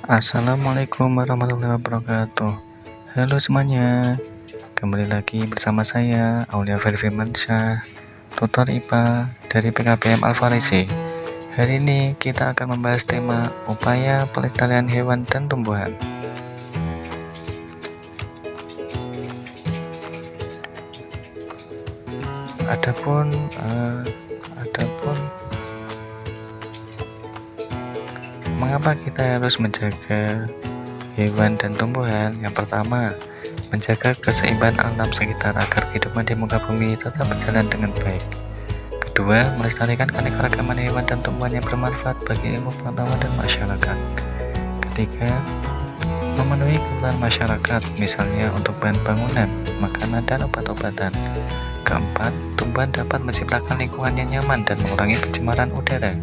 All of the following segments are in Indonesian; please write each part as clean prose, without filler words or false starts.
Assalamualaikum warahmatullahi wabarakatuh. Halo semuanya, kembali lagi bersama saya Aulia Firmansyah, tutor IPA dari PKBM Al-Farisi. Hari ini kita akan membahas tema upaya pelestarian hewan dan tumbuhan. Adapun mengapa kita harus menjaga hewan dan tumbuhan? Yang pertama, menjaga keseimbangan alam sekitar agar kehidupan di muka bumi tetap berjalan dengan baik. Kedua, melestarikan keanekaragaman hewan dan tumbuhan yang bermanfaat bagi ilmu pengetahuan dan masyarakat. Ketiga, memenuhi kebutuhan masyarakat, misalnya untuk bahan bangunan, makanan, dan obat-obatan. Keempat, tumbuhan dapat menciptakan lingkungan yang nyaman dan mengurangi pencemaran udara.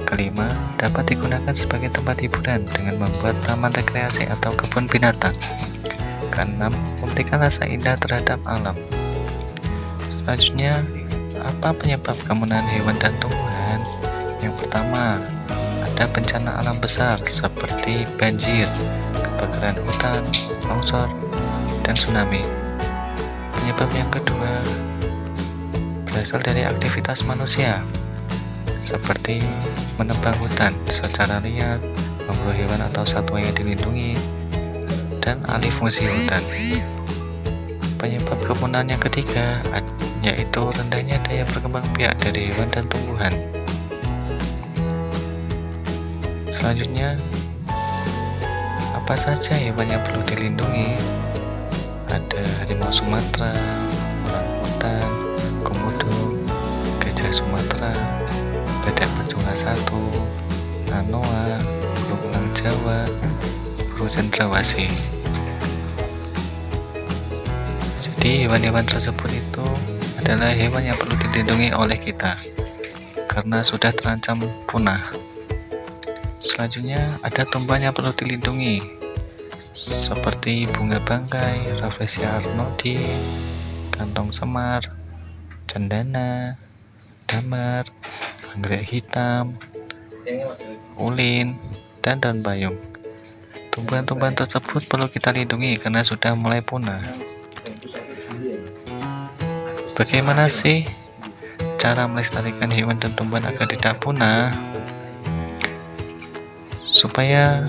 Kelima, dapat digunakan sebagai tempat hiburan dengan membuat taman rekreasi atau kebun binatang. Keenam, memberikan rasa indah terhadap alam. Selanjutnya, apa penyebab kemunaan hewan dan tumbuhan? Yang pertama, ada bencana alam besar seperti banjir, kebakaran hutan, longsor, dan tsunami. Penyebab yang kedua berasal dari aktivitas manusia, seperti menebang hutan secara liar, memburu hewan atau satwa yang dilindungi, dan alih fungsi hutan. Penyebab kepunaan yang ketiga yaitu rendahnya daya berkembang biak dari hewan dan tumbuhan. Selanjutnya, apa saja hewan yang perlu dilindungi? Ada harimau Sumatera, orangutan, komodo, gajah Sumatera, badak berjumlah 1, anoa, lumbung Jawa, burung cendrawasih. Jadi hewan-hewan tersebut itu adalah hewan yang perlu dilindungi oleh kita karena sudah terancam punah. Selanjutnya ada tumbuhan yang perlu dilindungi seperti bunga bangkai, Rafflesia arnoldi, kantong semar, cendana, damar, anggrek hitam, ulin, dan daun bayung. Tumbuhan-tumbuhan tersebut perlu kita lindungi karena sudah mulai punah. Bagaimana sih cara melestarikan hewan dan tumbuhan agar tidak punah? Supaya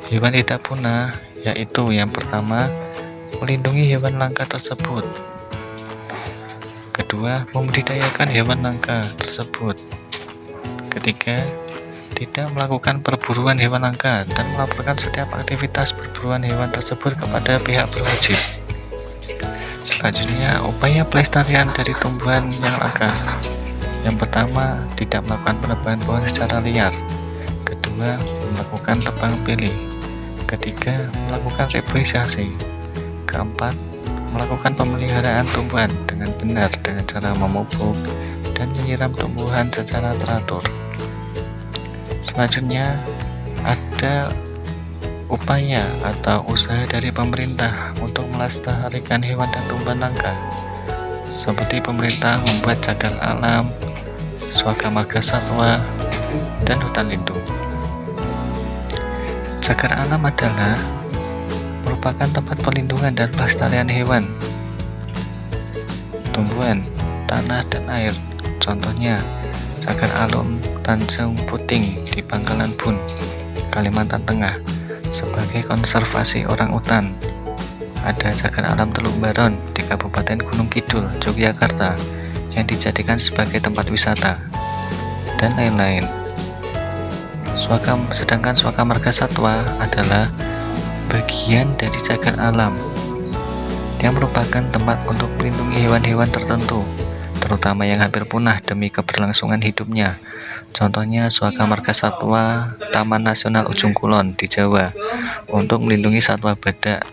hewan tidak punah, yaitu yang pertama, melindungi hewan langka tersebut. Kedua, membudidayakan hewan langka tersebut. Ketiga, tidak melakukan perburuan hewan langka dan melaporkan setiap aktivitas perburuan hewan tersebut kepada pihak berwajib. Selanjutnya, upaya pelestarian dari tumbuhan yang langka. Yang pertama, tidak melakukan penebangan pohon secara liar. Kedua, melakukan tebang pilih. Ketiga, melakukan reboisasi. Keempat, melakukan pemeliharaan tumbuhan dengan benar dengan cara memupuk dan menyiram tumbuhan secara teratur. Selanjutnya, ada upaya atau usaha dari pemerintah untuk melestarikan hewan dan tumbuhan langka, seperti pemerintah membuat cagar alam, suaka marga satwa, dan hutan lindung. Cagar alam adalah merupakan tempat perlindungan dan pelestarian hewan, tumbuhan, tanah, dan air. Contohnya, cagar alam Tanjung Puting di Pangkalan Bun, Kalimantan Tengah, sebagai konservasi orang utan. Ada cagar alam Teluk Baron di Kabupaten Gunung Kidul, Yogyakarta, yang dijadikan sebagai tempat wisata, dan lain-lain. Sedangkan suaka marga satwa adalah bagian dari cagar alam yang merupakan tempat untuk melindungi hewan-hewan tertentu, terutama yang hampir punah demi keberlangsungan hidupnya. Contohnya suaka marga satwa Taman Nasional Ujung Kulon di Jawa untuk melindungi satwa badak.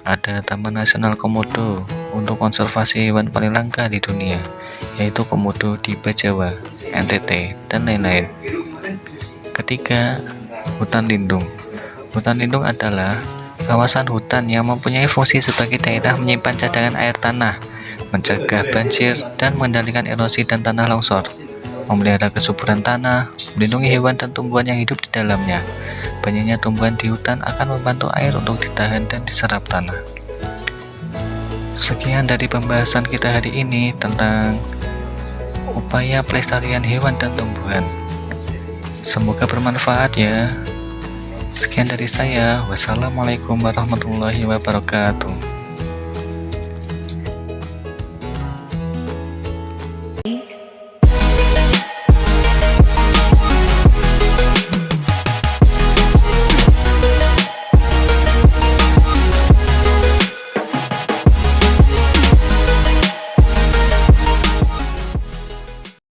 Ada Taman Nasional Komodo untuk konservasi hewan paling langka di dunia, yaitu komodo di Bajawa, NTT, dan lain-lain. Ketiga, hutan lindung. Hutan lindung adalah kawasan hutan yang mempunyai fungsi sebagai daerah menyimpan cadangan air tanah, mencegah banjir, dan mengendalikan erosi dan tanah longsor, memelihara kesuburan tanah, melindungi hewan dan tumbuhan yang hidup di dalamnya. banyaknya tumbuhan di hutan akan membantu air untuk ditahan dan diserap tanah. Sekian dari pembahasan kita hari ini tentang upaya pelestarian hewan dan tumbuhan. Semoga bermanfaat ya. Sekian dari saya. Wassalamualaikum warahmatullahi wabarakatuh.